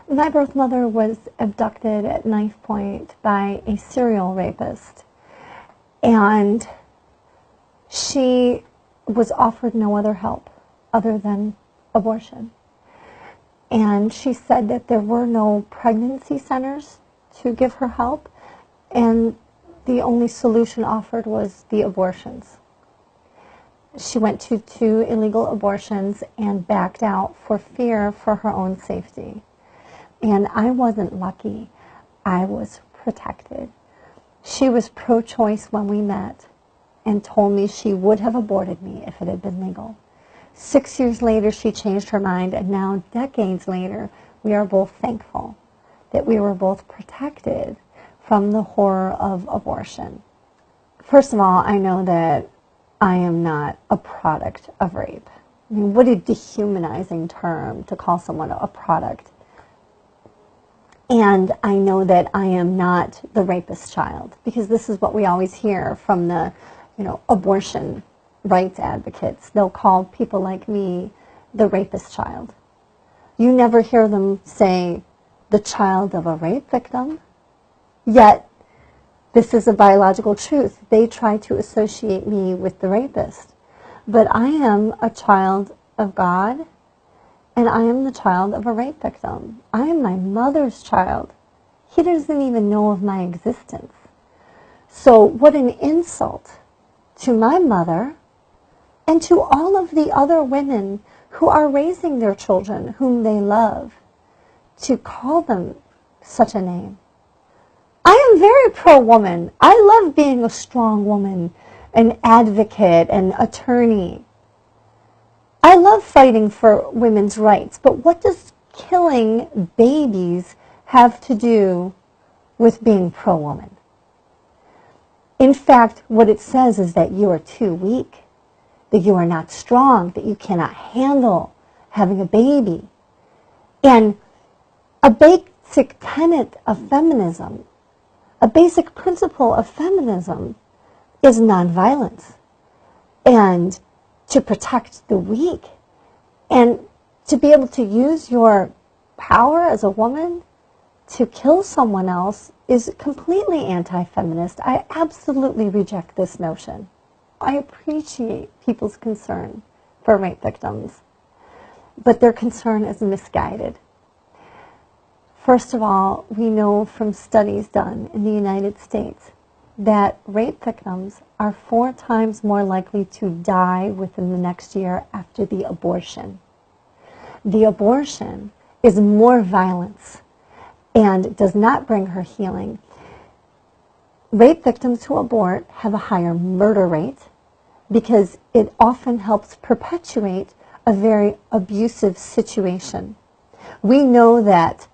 My birth mother was abducted at knife point by a serial rapist, and she was offered no other help other than abortion. And she said that there were no pregnancy centers to give her help, and the only solution offered was the abortions. She went to 2 illegal abortions and backed out for fear for her own safety. And I wasn't lucky. I was protected. She was pro-choice when we met and told me she would have aborted me if it had been legal. 6 years later, she changed her mind, and now, decades later, we are both thankful that we were both protected from the horror of abortion. First of all, I know that I am not a product of rape. I mean, what a dehumanizing term to call someone a product. And I know that I am not the rapist's child, because this is what we always hear from the, abortion rights advocates. They'll call people like me the rapist child. You never hear them say the child of a rape victim, yet this is a biological truth. They try to associate me with the rapist. But I am a child of God, and I am the child of a rape victim. I am my mother's child. He doesn't even know of my existence. So what an insult to my mother and to all of the other women who are raising their children whom they love, to call them such a name. I am very pro-woman. I love being a strong woman, an advocate, an attorney. I love fighting for women's rights, but what does killing babies have to do with being pro-woman? In fact, what it says is that you are too weak, that you are not strong, that you cannot handle having a baby. And a basic tenet of feminism, a basic principle of feminism, is nonviolence, and to protect the weak, and to be able to use your power as a woman to kill someone else is completely anti-feminist. I absolutely reject this notion. I appreciate people's concern for rape victims, but their concern is misguided. First of all, we know from studies done in the United States that rape victims are 4 times more likely to die within the next year after the abortion. The abortion is more violence and does not bring her healing. Rape victims who abort have a higher murder rate because it often helps perpetuate a very abusive situation. We know that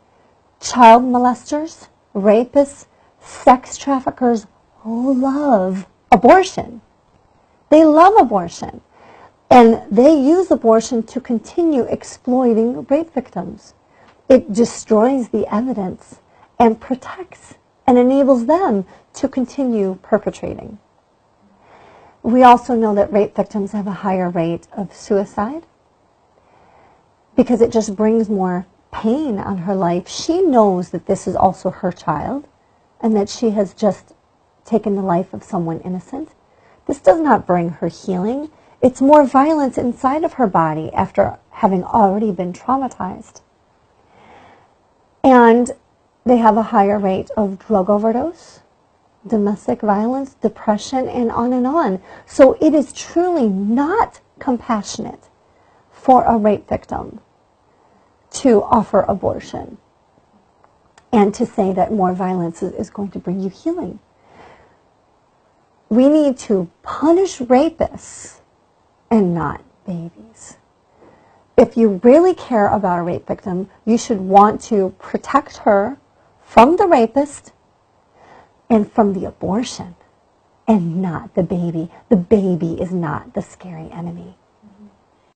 child molesters, rapists, sex traffickers love abortion. They love abortion. And they use abortion to continue exploiting rape victims. It destroys the evidence and protects and enables them to continue perpetrating. We also know that rape victims have a higher rate of suicide because it just brings more pain on her life. She knows that this is also her child and that she has just taken the life of someone innocent. This does not bring her healing. It's more violence inside of her body after having already been traumatized. And they have a higher rate of drug overdose, domestic violence, depression, and on and on. So it is truly not compassionate for a rape victim to offer abortion and to say that more violence is going to bring you healing. We need to punish rapists and not babies. If you really care about a rape victim, you should want to protect her from the rapist and from the abortion, and not the baby. The baby is not the scary enemy.